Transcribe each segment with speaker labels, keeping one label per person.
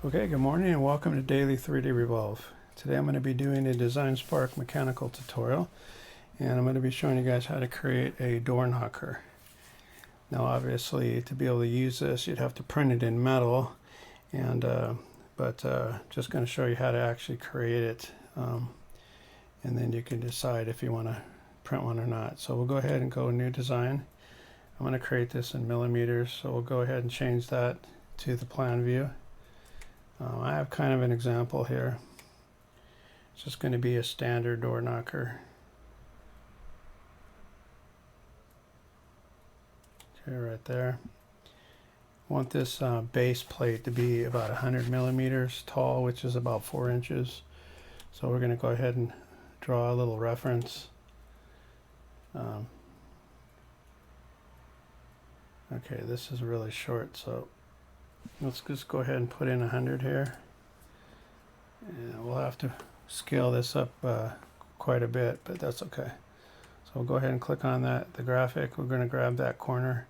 Speaker 1: Okay, good morning and welcome to Daily 3D Revolve. Today I'm going to be doing a Design Spark mechanical tutorial, and I'm going to be showing you guys how to create a door knocker. Now obviously to be able to use this you'd have to print it in metal, and just going to show you how to actually create it, and then you can decide if you want to print one or not. So we'll go ahead and go new design. I'm going to create this in millimeters, so we'll go ahead and change that to the plan view. I have kind of an example here. It's just going to be a standard door knocker. Okay, right there. I want this base plate to be about 100 millimeters tall, which is about 4 inches. So we're going to go ahead and draw a little reference. Okay, this is really short, so let's just go ahead and put in 100 here. And we'll have to scale this up quite a bit, but that's okay. So we'll go ahead and click on that, the graphic. We're going to grab that corner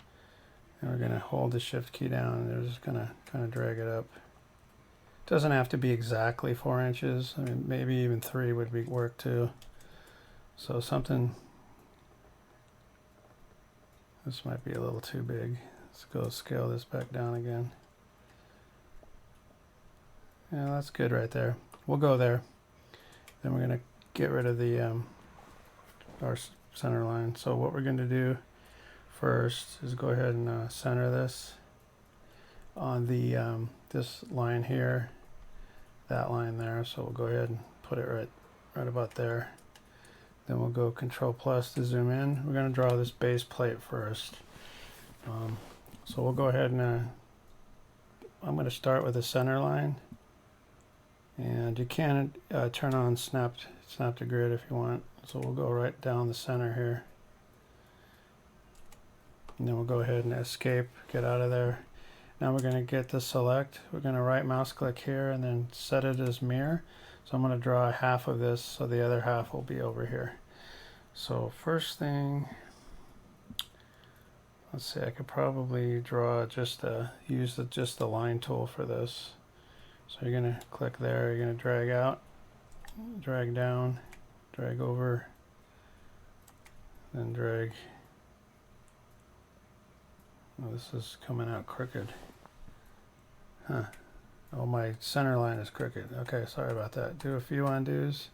Speaker 1: and we're going to hold the shift key down, and we're just going to kind of drag it up. It doesn't have to be exactly 4 inches. I mean, maybe even 3 would work too. So something, this might be a little too big. Let's go scale this back down again. Yeah, that's good right there. We'll go there. Then we're going to get rid of the our center line. So what we're going to do first is go ahead and center this on the this line here, that line there. So we'll go ahead and put it right about there. Then we'll go Control Plus to zoom in. We're going to draw this base plate first. So we'll go ahead and I'm going to start with the center line. And you can turn on snap to grid if you want. So we'll go right down the center here. And then we'll go ahead and escape, get out of there. Now we're going to get the select. We're going to right mouse click here and then set it as mirror. So I'm going to draw half of this, so the other half will be over here. So first thing, let's see, I could probably draw use just the line tool for this. So you're going to click there, you're going to drag out, drag down, drag over, then drag. Oh, this is coming out crooked. Huh. Oh, my center line is crooked. Okay, sorry about that. Do a few undos.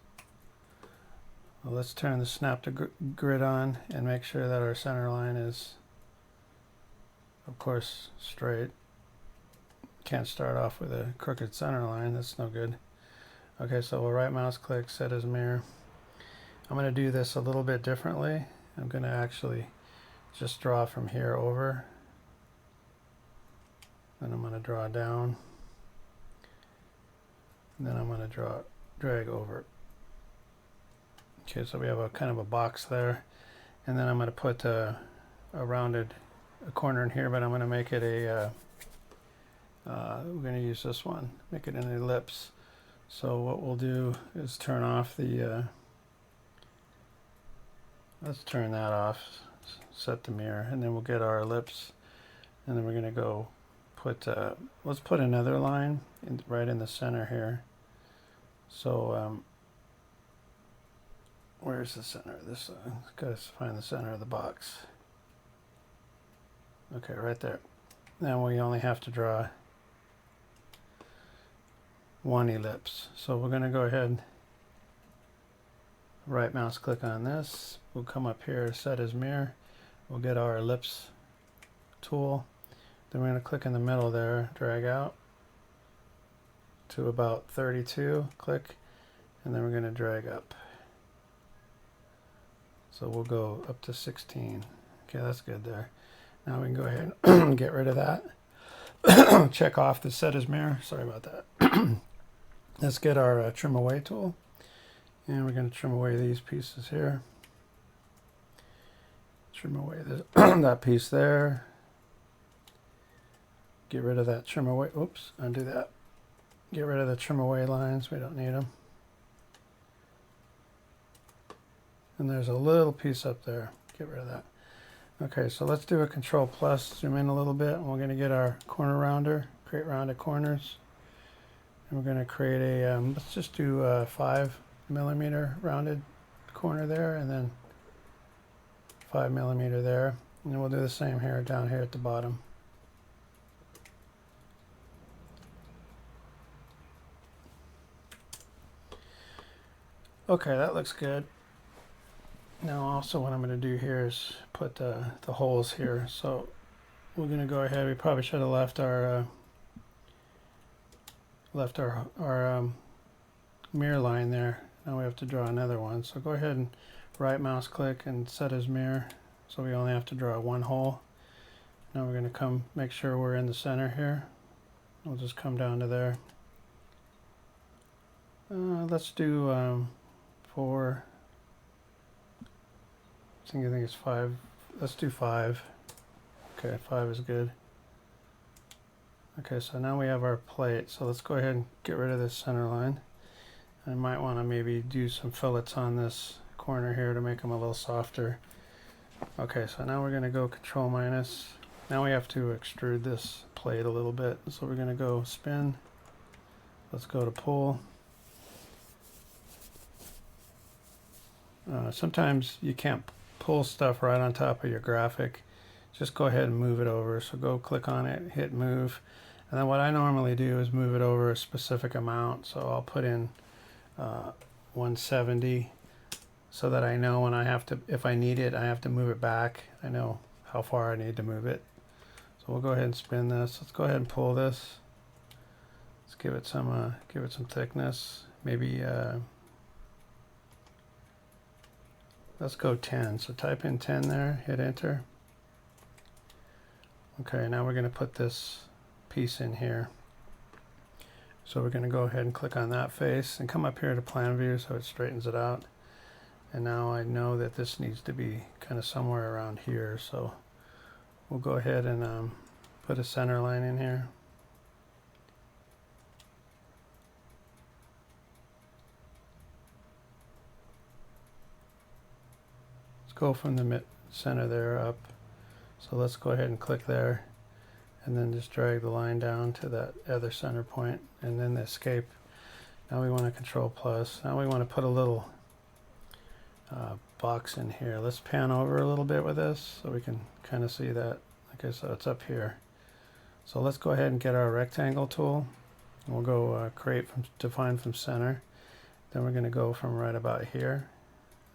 Speaker 1: Well, let's turn the snap to grid on and make sure that our center line is, of course, straight. Can't start off with a crooked center line, that's no good. Okay, so we'll right mouse click, set as mirror. I'm going to do this a little bit differently. I'm going to actually just draw from here over. Then I'm going to draw down. And then I'm going to drag over. Okay, so we have a kind of a box there. And then I'm going to put a rounded corner in here, but I'm going to make it a we're going to use this one, make it an ellipse. So what we'll do is turn off the, let's turn that off, set the mirror, and then we'll get our ellipse. And then we're going to go put, let's put another line right in the center here. So where's the center? This, got to find the center of the box. Okay, right there. Now we only have to draw one ellipse. So we're going to go ahead, right mouse click on this. We'll come up here, set as mirror. We'll get our ellipse tool. Then we're going to click in the middle there, drag out to about 32, click, and then we're going to drag up. So we'll go up to 16. Okay, that's good there. Now we can go ahead and get rid of that. Check off the set as mirror. Sorry about that. Let's get our trim away tool, and we're going to trim away these pieces here. Trim away this, that piece there. Get rid of that trim away. Oops, undo that. Get rid of the trim away lines. We don't need them. And there's a little piece up there. Get rid of that. Okay, so let's do a Control Plus, zoom in a little bit, and we're going to get our corner rounder, create rounded corners. And we're going to create a, let's just do a 5mm rounded corner there, and then 5mm there. And then we'll do the same here down here at the bottom. Okay, that looks good. Now also what I'm going to do here is put the holes here. So we're going to go ahead, we probably should have left our mirror line there. Now we have to draw another one. So go ahead and right mouse click and set as mirror. So we only have to draw one hole. Now we're going to make sure we're in the center here. We'll just come down to there. Let's do 4. I think it's 5. Let's do 5. Okay, 5 is good. Okay, so now we have our plate. So let's go ahead and get rid of this center line. I might want to maybe do some fillets on this corner here to make them a little softer. Okay, so now we're going to go Control minus. Now we have to extrude this plate a little bit. So we're going to go spin. Let's go to pull. Sometimes you can't pull stuff right on top of your graphic. Just go ahead and move it over. So go click on it, hit move. And then what I normally do is move it over a specific amount. So I'll put in 170 so that I know when I have to, if I need it, I have to move it back. I know how far I need to move it. So we'll go ahead and spin this. Let's go ahead and pull this. Let's give it some thickness. Maybe let's go 10. So type in 10 there, hit enter. Okay, now we're going to put this piece in here. So we're going to go ahead and click on that face and come up here to plan view so it straightens it out. And now I know that this needs to be kind of somewhere around here. So we'll go ahead and put a center line in here. Go from the center there up. So let's go ahead and click there and then just drag the line down to that other center point and then the escape. Now we want to Control plus. Now we want to put a little box in here. Let's pan over a little bit with this so we can kind of see that. Okay, so it's up here. So let's go ahead and get our rectangle tool. We'll go define from center. Then we're going to go from right about here.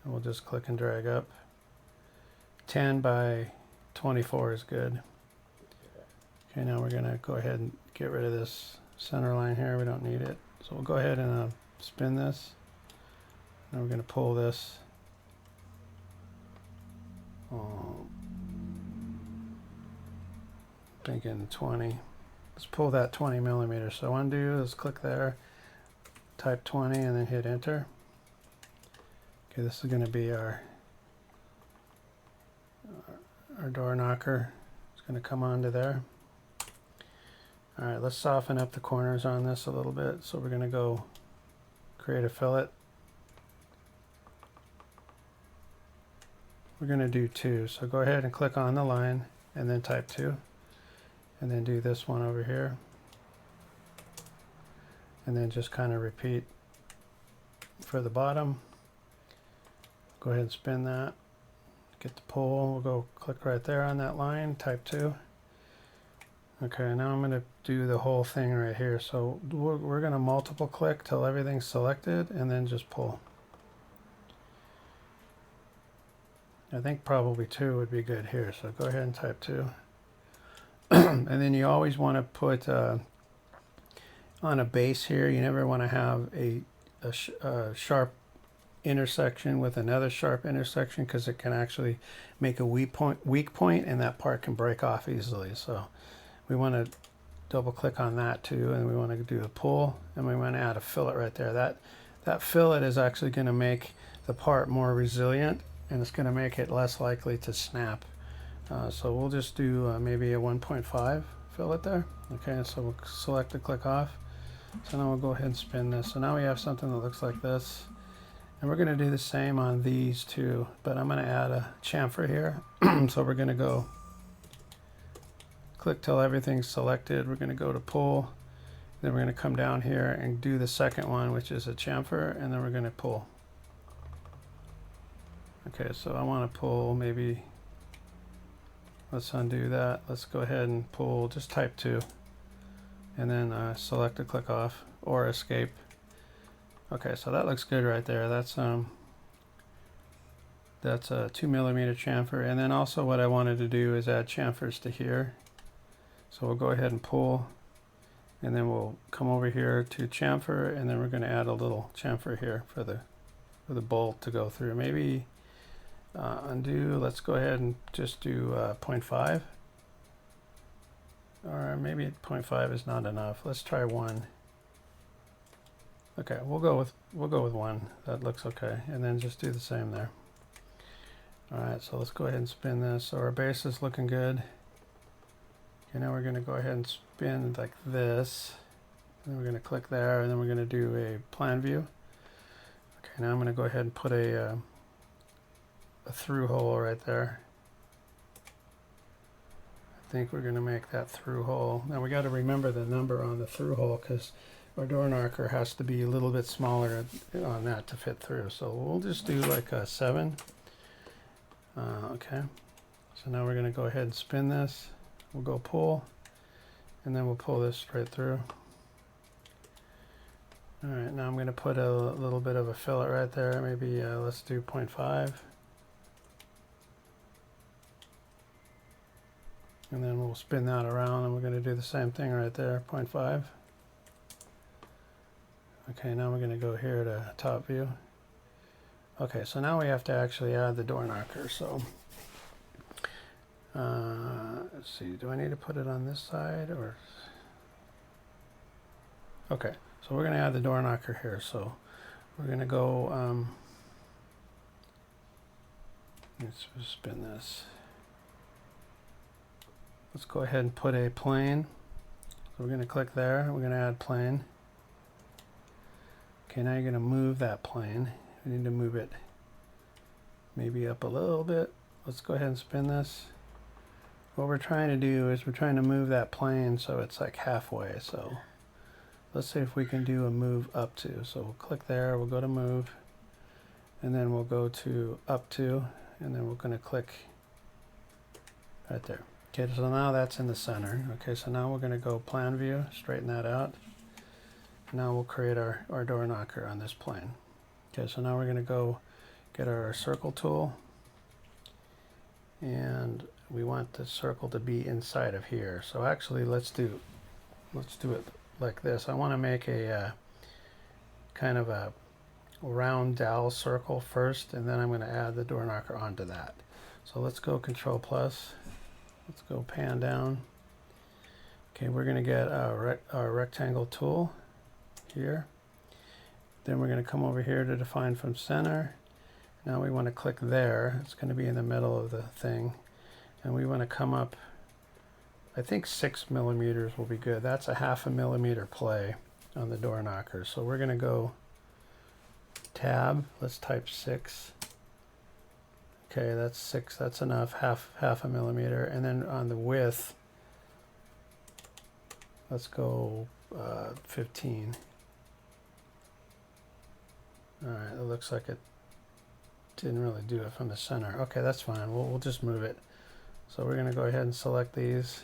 Speaker 1: And we'll just click and drag up. 10 by 24 is good. Okay, now we're going to go ahead and get rid of this center line here. We don't need it. So we'll go ahead and spin this. Now we're going to pull this. Thinking 20. Let's pull that 20mm. So undo, let's click there, type 20 and then hit enter. Okay, this is going to be our door knocker. It's going to come onto there. Alright, let's soften up the corners on this a little bit. So we're going to go create a fillet. We're going to do 2. So go ahead and click on the line and then type 2. And then do this one over here. And then just kind of repeat for the bottom. Go ahead and spin that. Get the pull. We'll go click right there on that line, type 2. Okay, now I'm going to do the whole thing right here. So we're going to multiple click till everything's selected and then just pull. I think probably 2 would be good here. So go ahead and type 2. And then you always want to put on a base here. You never want to have a sharp intersection with another sharp intersection because it can actually make a weak point and that part can break off easily. So we want to double click on that too, and we want to do a pull and we want to add a fillet right there. That fillet is actually going to make the part more resilient and it's going to make it less likely to snap. So we'll just do maybe a 1.5 fillet there. Okay, so we'll select and click off. So now we'll go ahead and spin this. So now we have something that looks like this. And we're going to do the same on these two, but I'm going to add a chamfer here. So we're going to go click till everything's selected. We're going to go to pull Then we're going to come down here and do the second one, which is a chamfer, and then we're going to pull. Okay, so I want to pull maybe, let's undo that. Let's go ahead and pull, just type 2, and then select a click off or escape. Okay, so that looks good right there. That's a 2mm chamfer. And then also what I wanted to do is add chamfers to here. So we'll go ahead and pull, and then we'll come over here to chamfer, and then we're going to add a little chamfer here for the bolt to go through. Maybe undo. Let's go ahead and just do 0.5, or maybe 0.5 is not enough. Let's try 1. Okay, we'll go with 1. That looks okay, and then just do the same there. All right, so let's go ahead and spin this. So our base is looking good. Okay, now we're going to go ahead and spin like this. And then we're going to click there, and then we're going to do a plan view. Okay, now I'm going to go ahead and put a through hole right there. I think we're going to make that through hole. Now we got to remember the number on the through hole, because our door knocker has to be a little bit smaller on that to fit through. So we'll just do like a 7. Okay, so now we're going to go ahead and spin this. We'll go pull, and then we'll pull this straight through. All right, now I'm going to put a little bit of a fillet right there. Maybe let's do 0.5. And then we'll spin that around, and we're going to do the same thing right there, 0.5. Okay, now we're going to go here to top view. Okay, so now we have to actually add the door knocker. So let's see, do I need to put it on this side or? Okay, so we're going to add the door knocker here. So we're going to go, let's spin this. Let's go ahead and put a plane. So we're going to click there. We're going to add plane. Okay, now you're going to move that plane. We need to move it maybe up a little bit. Let's go ahead and spin this. What we're trying to do is we're trying to move that plane so it's like halfway. So let's see if we can do a move up to. So we'll click there, we'll go to move, and then we'll go to up to, and then we're going to click right there. Okay, so now that's in the center. Okay, so now we're going to go plan view, straighten that out. Now we'll create our door knocker on this plane. Okay, so now we're going to go get our circle tool, and we want the circle to be inside of here. So actually let's do it like this. I want to make a kind of a round dowel circle first, and then I'm going to add the door knocker onto that. So let's go Control plus. Let's go pan down. Okay, we're going to get our rectangle tool here. Then we're going to come over here to define from center. Now we want to click there. It's going to be in the middle of the thing. And we want to come up, I think 6mm will be good. That's a 0.5 millimeter play on the door knocker. So we're going to go tab. Let's type 6. Okay, that's 6. That's enough. Half a millimeter. And then on the width, let's go 15. Alright, it looks like it didn't really do it from the center. Okay, that's fine. We'll just move it. So we're going to go ahead and select these.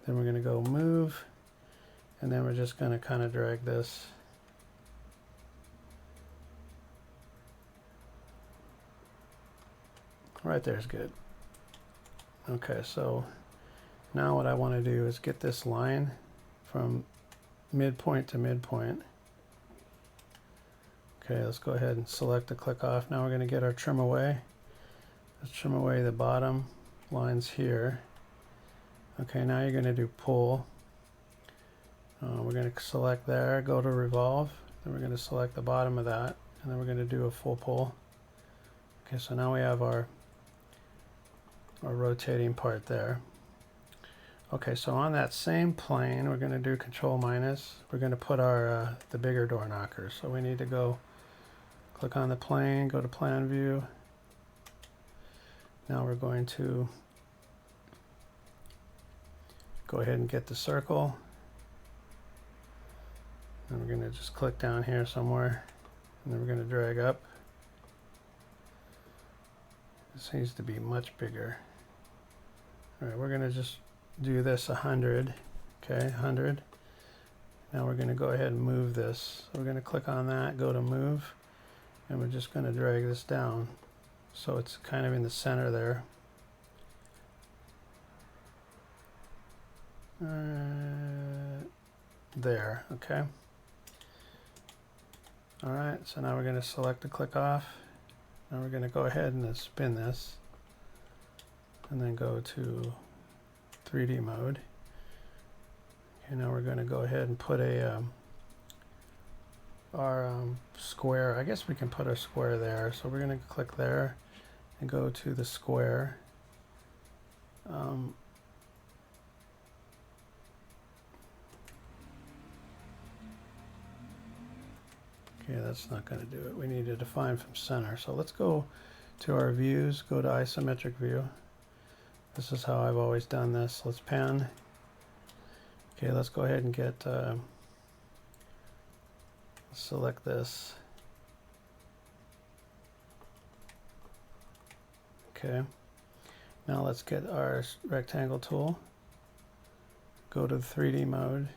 Speaker 1: Then we're going to go move. And then we're just going to kind of drag this. Right there is good. Okay, so now what I want to do is get this line from midpoint to midpoint. Okay, let's go ahead and select the click off. Now we're going to get our trim away. Let's trim away the bottom lines here. Okay, now you're going to do pull. We're going to select there, go to revolve. Then we're going to select the bottom of that, and then we're going to do a full pull. Okay, so now we have our rotating part there. Okay, so on that same plane, we're going to do Control minus. We're going to put our the bigger door knocker. So we need to go click on the plane, go to plan view. Now we're going to Go ahead and get the circle. And we're going to just click down here somewhere. And then we're going to drag up. This needs to be much bigger. All right, we're going to just do this 100. Okay, 100. Now we're going to go ahead and move this. So we're going to click on that, go to move, and we're just going to drag this down so it's kind of in the center there. There, okay. All right, so now we're going to select the click off. Now we're going to go ahead and spin this, and then go to 3D mode. Okay, now we're going to go ahead and put a our square. I guess we can put our square there. So we're going to click there and go to the square. Okay, that's not going to do it. We need to define from center. So let's go to our views, go to isometric view. This is how I've always done this. Let's pan. Okay, let's go ahead and get, select this. Okay, now let's get our rectangle tool. Go to the 3D mode.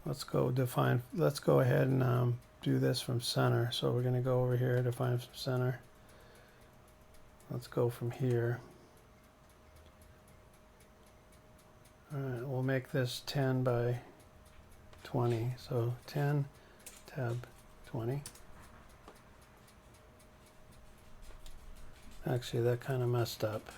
Speaker 1: Let's go ahead and do this from center. So we're going to go over here, define from center. Let's go from here. All right, we'll make this 10 by 20. So 10, tab 20. Actually, that kind of messed up.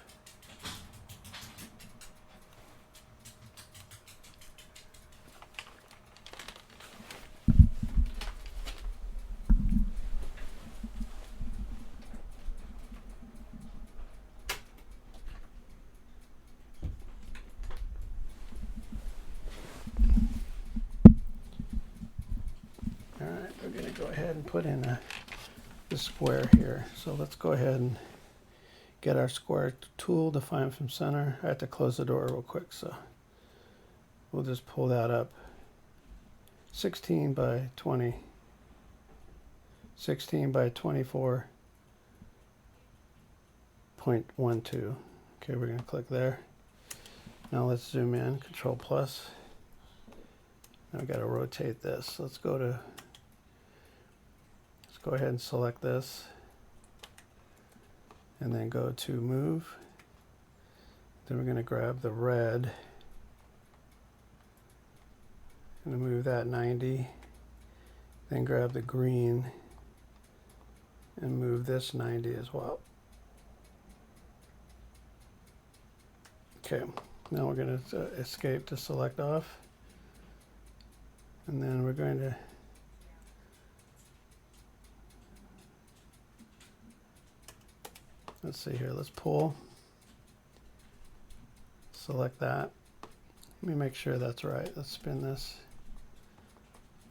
Speaker 1: Put in the square here. So let's go ahead and get our square tool, define from center. I have to close the door real quick, so we'll just pull that up. 16 by 20. 16 by 24.12. Okay, we're going to click there. Now let's zoom in, Control plus. Now we got to rotate this. Let's go ahead and select this, and then go to move. Then we're going to grab the red and move that 90. Then grab the green and move this 90 as well. Okay, now we're going to escape to select off, and then we're going to let's see here, let's pull, select that. Let me make sure that's right. Let's spin this.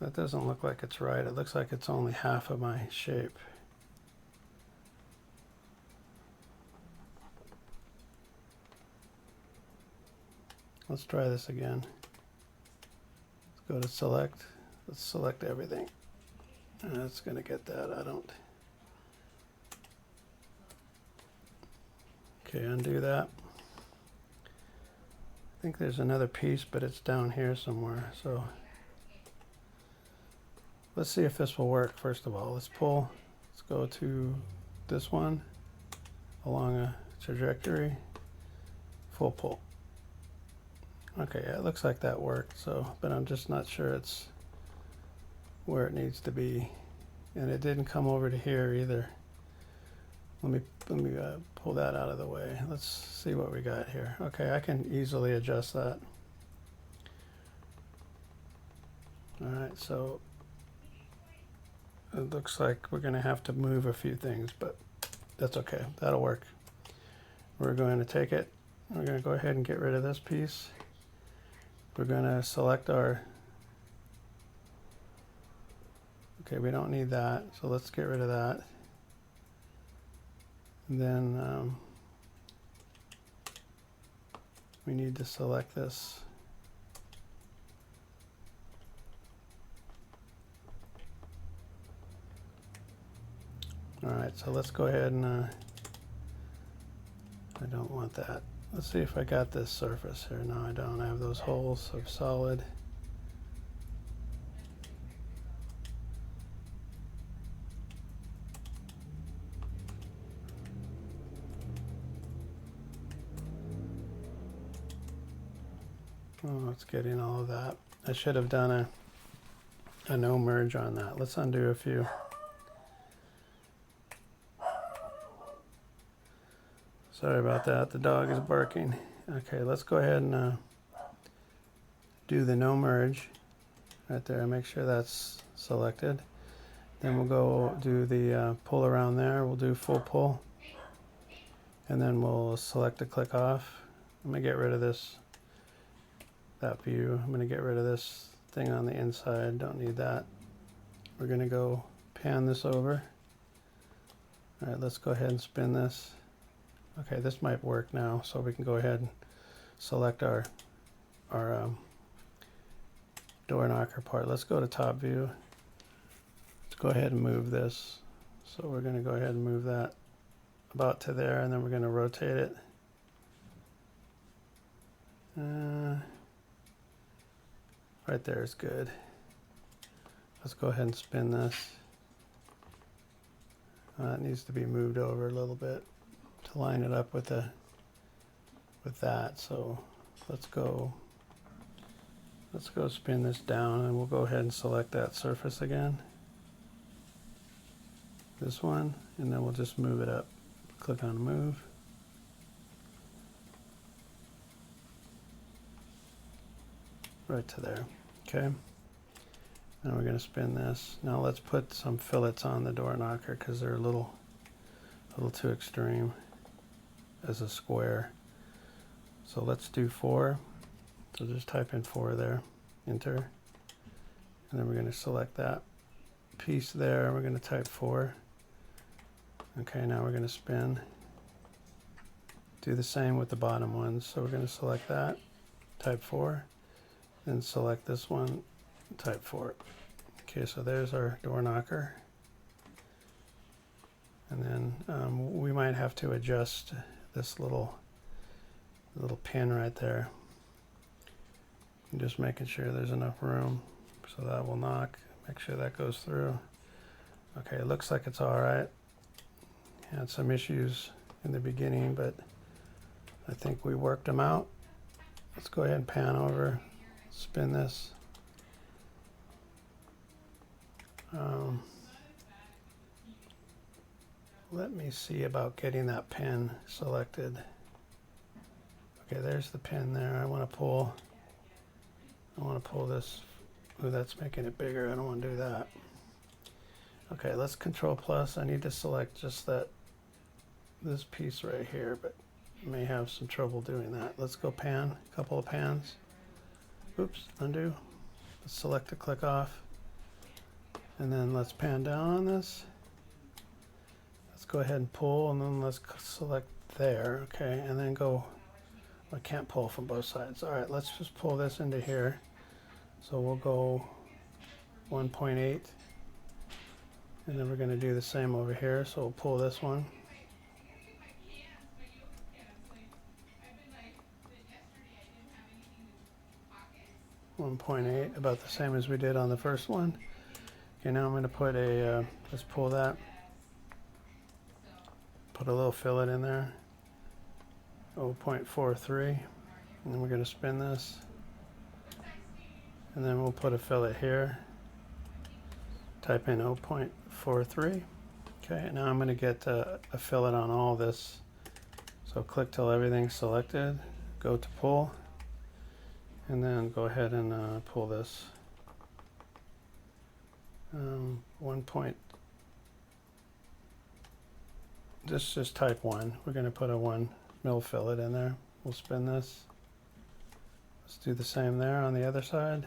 Speaker 1: That doesn't look like it's right. It looks like it's only half of my shape. Let's try this again. Let's go to select. Let's select everything. And it's going to get that. I don't. Okay, undo that. I think there's another piece, but it's down here somewhere. So let's see if this will work. First of all, let's pull. Let's go to this one along a trajectory. Full pull. Okay, yeah, it looks like that worked. So, but I'm just not sure it's where it needs to be, and it didn't come over to here either. Let me pull that out of the way. Let's see what we got here. Okay, I can easily adjust that. All right, so it looks like we're going to have to move a few things, but that's okay. That'll work. We're going to take it. We're going to go ahead and get rid of this piece. We're going to select our Okay, we don't need that, so let's get rid of that. And then we need to select this. Alright, so let's go ahead and I don't want that. Let's see if I got this surface here. No, I don't. I have those holes of solid. Oh, it's getting all of that. I should have done a no merge on that. Let's undo a few. Sorry about that. The dog is barking. Okay, let's go ahead and do the no merge right there. Make sure that's selected. Then we'll go do the pull around there. We'll do full pull. And then we'll select the click off. I'm going to get rid of this, that view. I'm going to get rid of this thing on the inside. Don't need that. We're going to go pan this over. All right, let's go ahead and spin this. Okay, this might work now, so we can go ahead and select our door knocker part. Let's go to top view. Let's go ahead and move this. So we're going to go ahead and move that about to there, and then we're going to rotate it. Right there is good. Let's go ahead and spin this. It needs to be moved over a little bit to line it up with that. So let's go spin this down, and we'll go ahead and select that surface again. This one, and then we'll just move it up. Click on move. Right to there. Okay. Now we're going to spin this. Now let's put some fillets on the door knocker because they're a little too extreme as a square. So let's do 4. So just type in 4 there, enter, and then we're going to select that piece there. We're going to type 4. Okay, now we're going to spin. Do the same with the bottom ones. So we're going to select that, type 4, then select this one, type 4. Okay, so there's our door knocker. And then we might have to adjust this little pin right there. I'm just making sure there's enough room so that will knock. Make sure that goes through. Okay, it looks like it's all right. Had some issues in the beginning, but I think we worked them out. Let's go ahead and pan over, spin this. Let me see about getting that pin selected. Okay, there's the pin there. I want to pull this. Ooh, that's making it bigger. I don't want to do that. Okay, let's Control plus. I need to select just this piece right here, but may have some trouble doing that. Let's go pan, a couple of pans. Oops, undo. Let's select the click off. And then let's pan down on this. Let's go ahead and pull, and then let's select there, okay, and then go. I can't pull from both sides. All right, let's just pull this into here. So we'll go 1.8, and then we're going to do the same over here. So we'll pull this one. 1.8, about the same as we did on the first one. Okay, now I'm going to put let's pull that. Put a little fillet in there. 0.43, and then we're going to spin this, and then we'll put a fillet here. Type in 0.43. Okay, now I'm going to get a fillet on all this. So click till everything's selected, go to pull, and then go ahead and pull this. 1 point. Just type 1. We're going to put a 1 mil fillet in there. We'll spin this. Let's do the same there on the other side.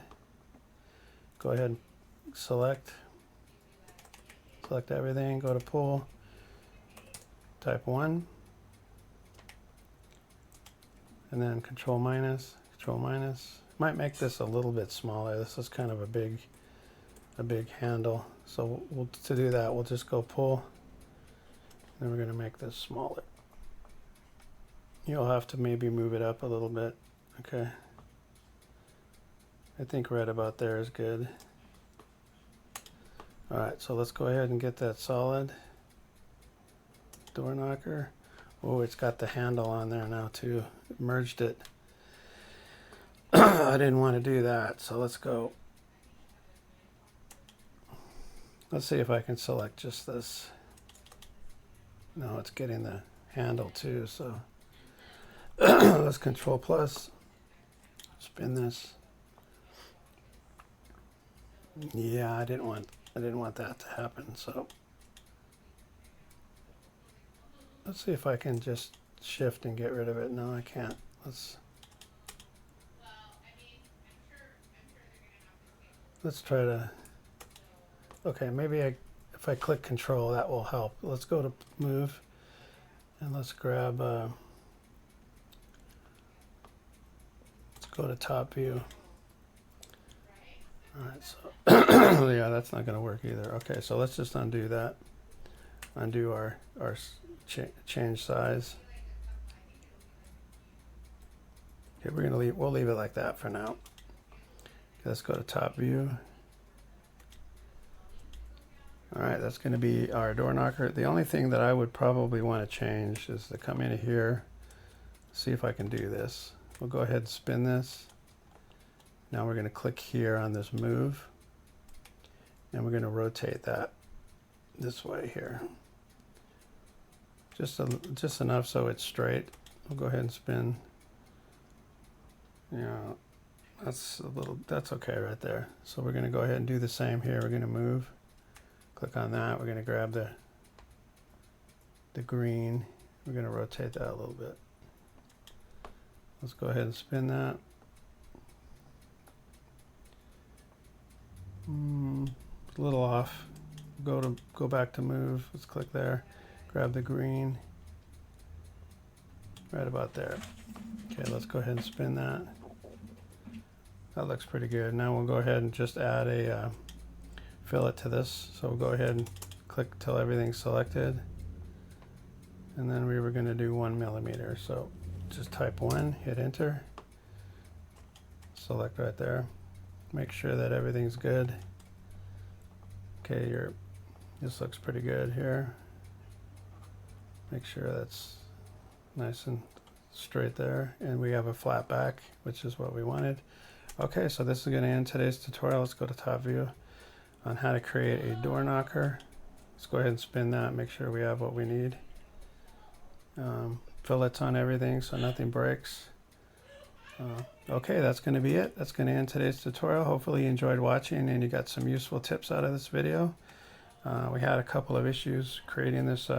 Speaker 1: Go ahead and select. select everything, go to pull, type 1, and then control minus. Might make this a little bit smaller. This is kind of a big handle. So to do that, we'll just go pull, and we're going to make this smaller. You'll have to maybe move it up a little bit. Okay. I think right about there is good. Alright, so let's go ahead and get that solid door knocker. Oh, it's got the handle on there now too. It merged it. I didn't want to do that, so let's go. Let's see if I can select just this. No, it's getting the handle too, so let's control plus, spin this. Yeah, I didn't want that to happen, so let's see if I can just shift and get rid of it. No, I can't. Let's try to, okay, maybe if I click control, that will help. Let's go to move, and let's grab, let's go to top view. Alright, so yeah, that's not going to work either. Okay, so let's just undo that. Undo our change size. Okay, we'll leave it like that for now. Okay, let's go to top view. Alright, that's going to be our door knocker. The only thing that I would probably want to change is to come into here, see if I can do this. We'll go ahead and spin this. Now we're going to click here on this move, and we're going to rotate that this way here. Just enough so it's straight. We'll go ahead and spin. Yeah, that's okay right there. So we're going to go ahead and do the same here. We're going to move. Click on that. We're going to grab the green. We're going to rotate that a little bit. Let's go ahead and spin that. A little off. Go back to move. Let's click there. Grab the green. Right about there. Okay, let's go ahead and spin that. That looks pretty good. Now we'll go ahead and just add a fillet to this. So we'll go ahead and click till everything's selected. And then we were going to do 1 millimeter. So just type 1, hit enter. Select right there. Make sure that everything's good. Okay, this looks pretty good here. Make sure that's nice and straight there. And we have a flat back, which is what we wanted. Okay, so this is going to end today's tutorial. Let's go to top view on how to create a door knocker. Let's go ahead and spin that, make sure we have what we need. Fillets on everything so nothing breaks. Okay, that's going to be it. That's going to end today's tutorial. Hopefully you enjoyed watching and you got some useful tips out of this video. We had a couple of issues creating this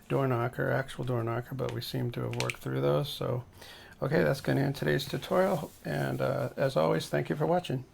Speaker 1: door knocker, actual door knocker, but we seem to have worked through those. So, okay, that's going to end today's tutorial. And as always, thank you for watching.